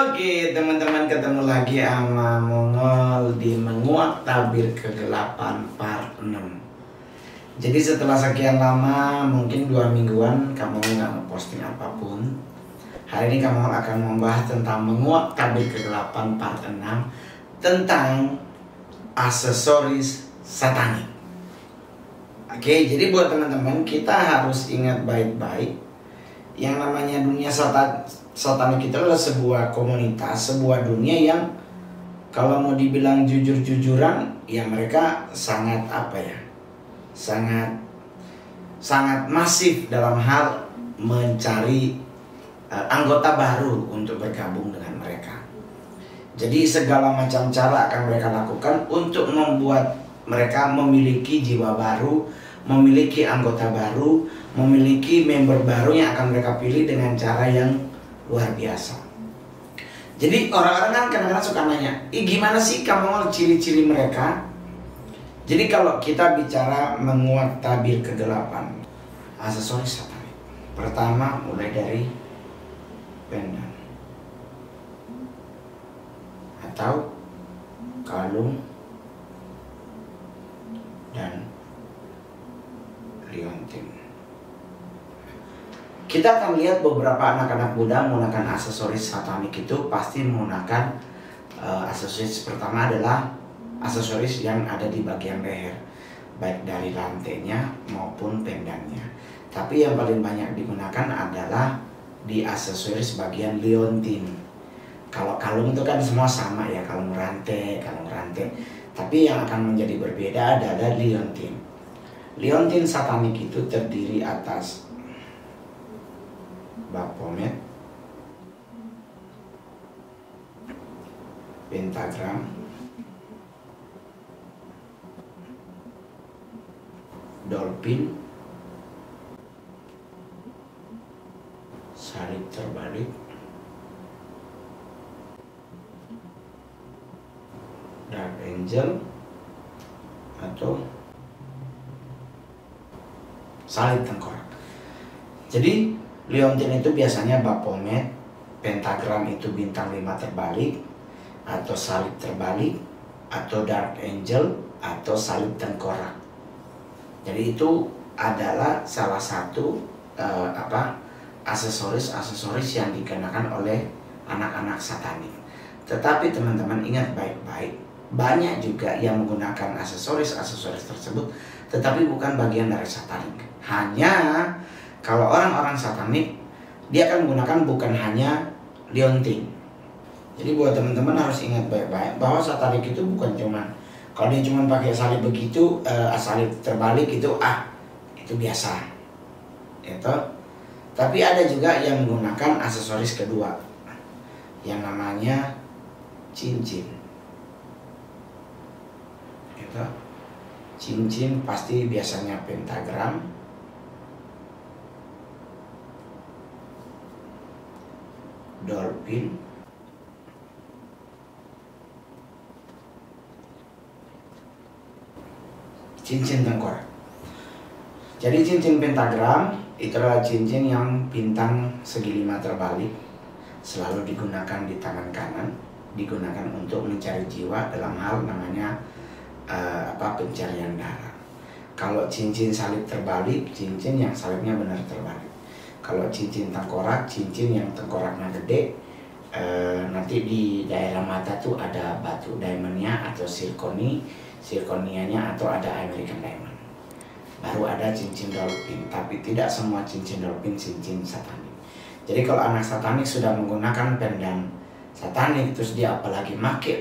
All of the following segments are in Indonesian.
Oke teman-teman, ketemu lagi sama Mongol di Menguak Tabir Kegelapan part 6. Jadi setelah sekian lama, mungkin 2 mingguan kamu nggak ngeposting apapun, hari ini kamu akan membahas tentang Menguak Tabir Kegelapan part 6, tentang aksesoris satanik. Oke, jadi buat teman-teman, kita harus ingat baik-baik, yang namanya dunia satanik itu adalah sebuah komunitas, sebuah dunia yang kalau mau dibilang jujur-jujuran, ya mereka sangat sangat masif dalam hal mencari anggota baru untuk bergabung dengan mereka. Jadi segala macam cara akan mereka lakukan untuk membuat mereka memiliki jiwa baru, memiliki anggota baru, memiliki member baru yang akan mereka pilih dengan cara yang luar biasa. Jadi orang-orang kan kadang-kadang suka nanya, gimana sih kamu ciri-ciri mereka? Jadi kalau kita bicara menguak tabir kegelapan, aksesoris satanik, pertama mulai dari pendant atau kalung dan liontin. Kita akan lihat beberapa anak-anak muda menggunakan aksesoris satanik itu pasti menggunakan aksesoris. Pertama adalah aksesoris yang ada di bagian leher, baik dari lantainya maupun pendannya. Tapi yang paling banyak digunakan adalah di aksesoris bagian liontin. Kalau kalung itu kan semua sama ya, kalung rantai. Tapi yang akan menjadi berbeda adalah liontin. Liontin satanik itu terdiri atas Baphomet, pentagram, dolphin, salib terbalik, dark angel, atau salib tengkorak. Jadi liontin itu biasanya Baphomet, pentagram itu bintang 5 terbalik, atau salib terbalik, atau dark angel, atau salib tengkorak. Jadi itu adalah salah satu aksesoris yang dikenakan oleh anak-anak satanik. Tetapi teman-teman ingat baik-baik, banyak juga yang menggunakan aksesoris tersebut, tetapi bukan bagian dari satanik. Hanya kalau orang-orang satanik, dia akan menggunakan bukan hanya liontin. Jadi buat teman-teman harus ingat baik-baik bahwa satanik itu bukan cuman, kalau dia cuma pakai salib begitu, salib terbalik itu biasa, gitu. Tapi ada juga yang menggunakan aksesoris kedua, yang namanya cincin. Gitu. Cincin pasti biasanya pentagram, dolphin, cincin tengkorak. Jadi cincin pentagram itu adalah cincin yang bintang segi 5 terbalik, selalu digunakan di tangan kanan, digunakan untuk mencari jiwa dalam hal namanya pencarian darah. Kalau cincin salib terbalik, cincin yang salibnya benar terbalik. Kalau cincin tengkorak, cincin yang tengkoraknya gede, nanti di daerah mata tuh ada batu diamondnya atau sirkonianya atau ada American diamond. Baru ada cincin dolphin, tapi tidak semua cincin dolphin cincin satanik. Jadi kalau anak satanik sudah menggunakan pendan satanik, terus dia apalagi make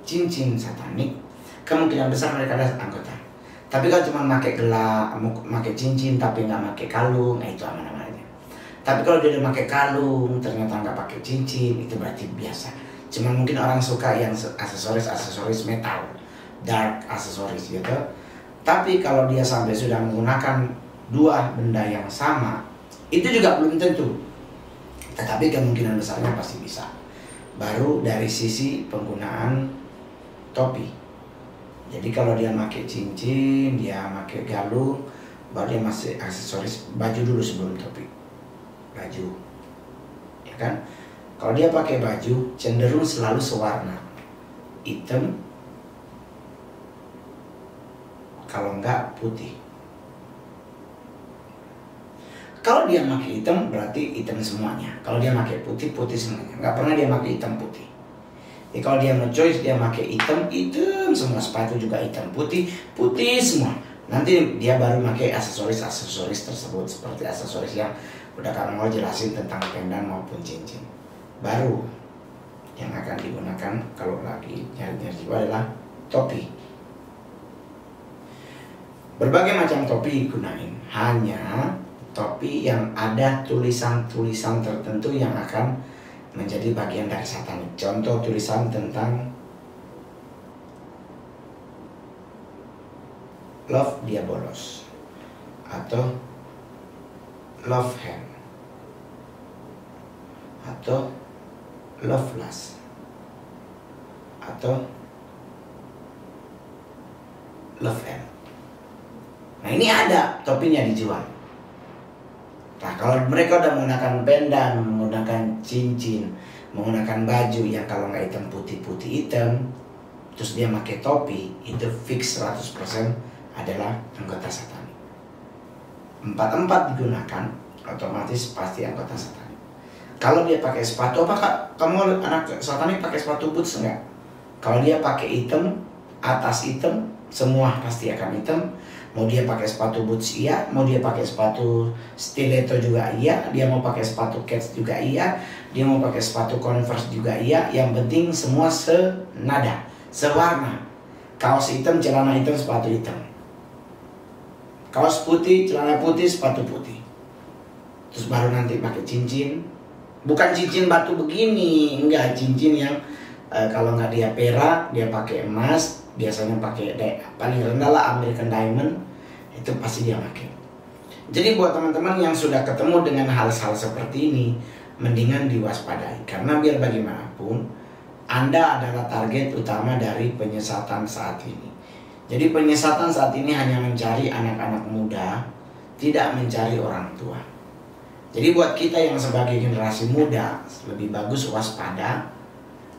cincin satanik, kemungkinan besar mereka adalah anggota. Tapi kalau cuma pakai gelang, pakai cincin tapi nggak pakai kalung, itu aman-aman aja. Tapi kalau dia udah pakai kalung, ternyata nggak pakai cincin, itu berarti biasa. Cuma mungkin orang suka yang aksesoris metal, dark aksesoris gitu. Tapi kalau dia sampai sudah menggunakan 2 benda yang sama, itu juga belum tentu. Tetapi kemungkinan besarnya pasti bisa. Baru dari sisi penggunaan topi. Jadi kalau dia pakai cincin, dia pakai galung, baru dia masih aksesoris baju dulu sebelum topi. Baju, ya kan? Kalau dia pakai baju cenderung selalu sewarna, hitam, kalau enggak putih. Kalau dia pakai hitam berarti hitam semuanya. Kalau dia pakai putih, putih semuanya. Nggak pernah dia pakai hitam putih. Jadi kalau dia nge-choice dia pakai hitam, hitam semua. Sepatu juga hitam, putih, putih semua. Nanti dia baru pakai aksesoris tersebut, seperti aksesoris yang udah kamu mau jelasin tentang pendan maupun cincin. Baru yang akan digunakan kalau lagi nyari-nyari jiwa adalah topi. Berbagai macam topi digunain, hanya topi yang ada tulisan-tulisan tertentu yang akan menjadi bagian dari satanik. Contoh tulisan tentang love diabolos atau love hand atau love lust atau love hand. Nah ini ada topinya dijual. Nah kalau mereka udah menggunakan pendan, menggunakan cincin, menggunakan baju yang kalau nggak hitam putih hitam, terus dia pakai topi, itu fix 100% adalah anggota satanik. 4 digunakan, otomatis pasti anggota satanik. Kalau dia pakai sepatu, apakah kamu anak satanik pakai sepatu boots enggak? Kalau dia pakai hitam, atas hitam, semua pasti akan hitam. Mau dia pakai sepatu boots iya, mau dia pakai sepatu stiletto juga iya, dia mau pakai sepatu Keds juga iya, dia mau pakai sepatu Converse juga iya. Yang penting semua senada, sewarna. Kaos hitam, celana hitam, sepatu hitam. Kaos putih, celana putih, sepatu putih. Terus baru nanti pakai cincin. Bukan cincin batu begini, enggak, cincin yang kalau nggak dia perak, dia pakai emas. Biasanya pakai paling rendah lah American Diamond, itu pasti dia pakai. Jadi buat teman-teman yang sudah ketemu dengan hal-hal seperti ini, mendingan diwaspadai, karena biar bagaimanapun Anda adalah target utama dari penyesatan saat ini. Jadi penyesatan saat ini hanya mencari anak-anak muda, tidak mencari orang tua. Jadi buat kita yang sebagai generasi muda, lebih bagus waspada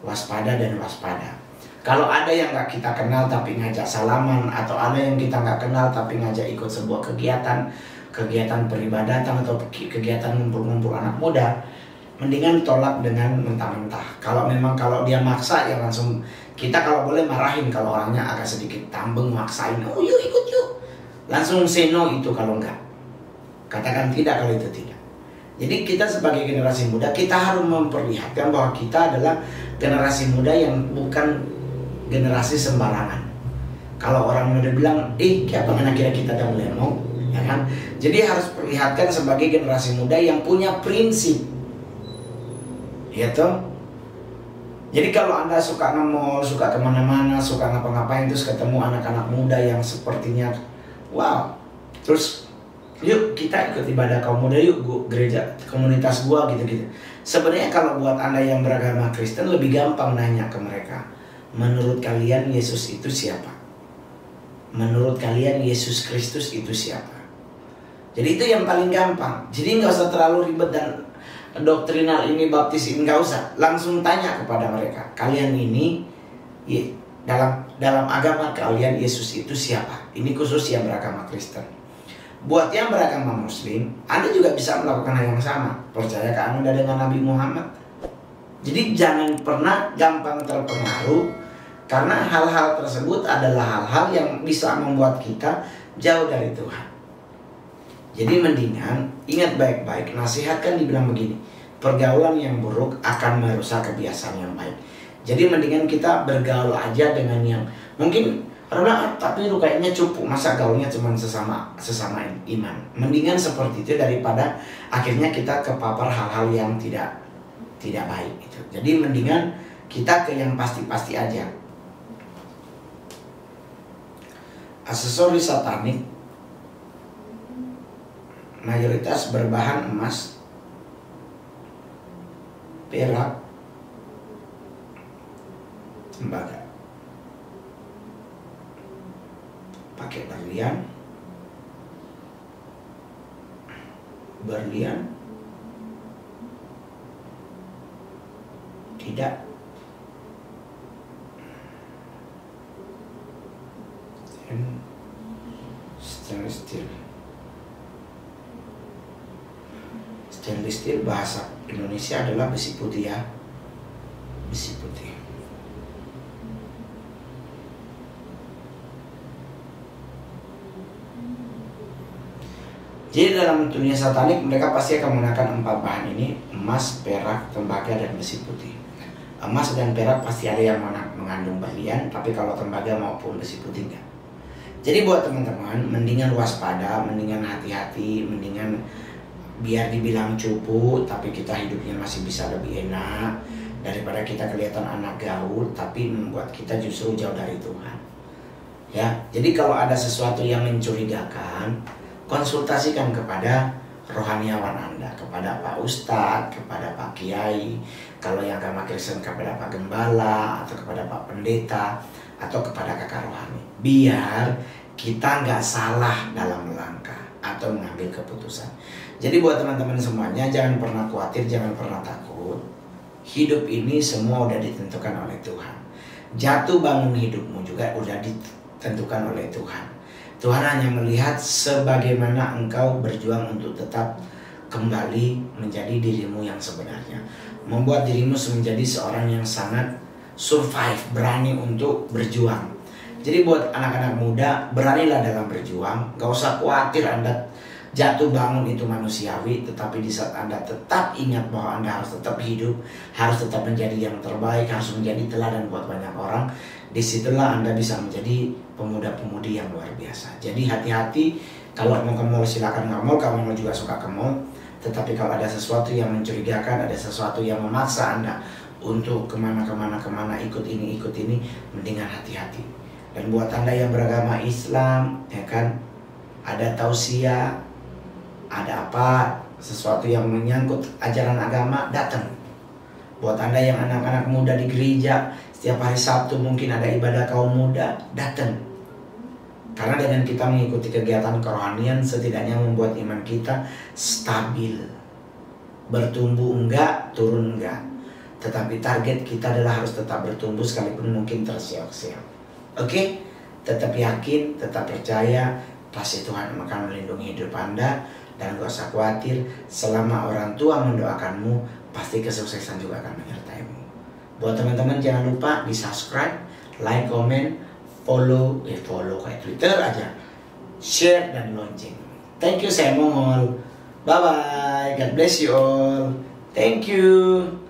dan waspada. Kalau ada yang nggak kita kenal tapi ngajak salaman, atau ada yang kita nggak kenal tapi ngajak ikut sebuah kegiatan peribadatan atau kegiatan ngumpul-ngumpul anak muda, mendingan tolak dengan mentah-mentah. Kalau dia maksa ya langsung, kita kalau boleh marahin kalau orangnya agak sedikit tambeng maksain, oh yuk ikut yuk, langsung say no itu kalau enggak. Katakan tidak kalau itu tidak. Jadi kita sebagai generasi muda, kita harus memperlihatkan bahwa kita adalah generasi muda yang bukan generasi sembarangan. Kalau orang muda bilang, kayak apa kira kita dong lemong, ya kan? Jadi harus perlihatkan sebagai generasi muda yang punya prinsip, ya toh. Jadi kalau Anda suka nge-mall, suka kemana-mana, suka ngapa-ngapain, terus ketemu anak-anak muda yang sepertinya, wow, terus yuk kita ikut ibadah kaum muda, yuk gereja komunitas gua gitu-gitu. Sebenarnya kalau buat Anda yang beragama Kristen lebih gampang nanya ke mereka, menurut kalian Yesus itu siapa? Menurut kalian Yesus Kristus itu siapa? Jadi itu yang paling gampang. Jadi nggak usah terlalu ribet dan doktrinal ini baptis ini, nggak usah. Langsung tanya kepada mereka, kalian ini dalam agama kalian Yesus itu siapa? Ini khusus yang beragama Kristen. Buat yang beragama Muslim, Anda juga bisa melakukan hal yang sama. Percayakah Anda dengan Nabi Muhammad? Jadi jangan pernah gampang terpengaruh, karena hal-hal tersebut adalah hal-hal yang bisa membuat kita jauh dari Tuhan. Jadi mendingan ingat baik-baik, nasihat kan dibilang begini, pergaulan yang buruk akan merusak kebiasaan yang baik. Jadi mendingan kita bergaul aja dengan yang mungkin karena tapi lu kayaknya cupu, masa gaulnya cuma sesama iman. Mendingan seperti itu daripada akhirnya kita kepapar hal-hal yang tidak baik itu. Jadi mendingan kita ke yang pasti-pasti aja. Aksesoris satanik mayoritas berbahan emas, perak, tembaga. Pakai berlian, tidak. Stainless steel. Stainless steel bahasa Indonesia adalah besi putih ya. Besi putih. Jadi dalam dunia satanik mereka pasti akan menggunakan 4 bahan ini: emas, perak, tembaga, dan besi putih. Emas dan perak pasti ada yang mengandung berlian, tapi kalau tembaga maupun besi putih enggak. Jadi buat teman-teman, mendingan waspada, mendingan hati-hati, mendingan biar dibilang cupu tapi kita hidupnya masih bisa lebih enak daripada kita kelihatan anak gaul tapi membuat kita justru jauh dari Tuhan. Ya, jadi kalau ada sesuatu yang mencurigakan, konsultasikan kepada rohaniawan Anda, kepada Pak Ustadz, kepada Pak Kiai, kalau yang agama Kristen kepada Pak Gembala, atau kepada Pak Pendeta, atau kepada kakak rohani. Biar kita nggak salah dalam melangkah atau mengambil keputusan. Jadi buat teman-teman semuanya, jangan pernah khawatir, jangan pernah takut. Hidup ini semua udah ditentukan oleh Tuhan. Jatuh bangun hidupmu juga udah ditentukan oleh Tuhan. Tuhan hanya melihat sebagaimana engkau berjuang untuk tetap kembali menjadi dirimu yang sebenarnya. Membuat dirimu menjadi seorang yang sangat survive, berani untuk berjuang. Jadi buat anak-anak muda, beranilah dalam berjuang. Gak usah khawatir Anda jatuh bangun itu manusiawi. Tetapi di saat Anda tetap ingat bahwa Anda harus tetap hidup, harus tetap menjadi yang terbaik, harus menjadi teladan buat banyak orang. Disitulah Anda bisa menjadi pemuda-pemudi yang luar biasa. Jadi hati-hati, kalau mau ke mall silakan ke mall, kalau mau juga suka ke mall. Tetapi kalau ada sesuatu yang mencurigakan, ada sesuatu yang memaksa Anda untuk kemana, ikut ini, mendingan hati-hati. Dan buat Anda yang beragama Islam, ya kan, ada tausiah, ada apa, sesuatu yang menyangkut ajaran agama, datang. Buat Anda yang anak-anak muda di gereja, setiap hari Sabtu mungkin ada ibadah kaum muda, datang. Karena dengan kita mengikuti kegiatan kerohanian, setidaknya membuat iman kita stabil. Bertumbuh enggak, turun enggak. Tetapi target kita adalah harus tetap bertumbuh sekalipun mungkin terseok-seok. Oke? Tetap yakin, tetap percaya, pasti Tuhan akan melindungi hidup Anda. Dan gak usah khawatir, selama orang tua mendoakanmu, pasti kesuksesan juga akan menyertaimu. Buat teman-teman jangan lupa di subscribe, like, comment, follow kayak Twitter aja, share dan lonceng. Thank you, saya Mongol. Bye bye, God bless you all. Thank you.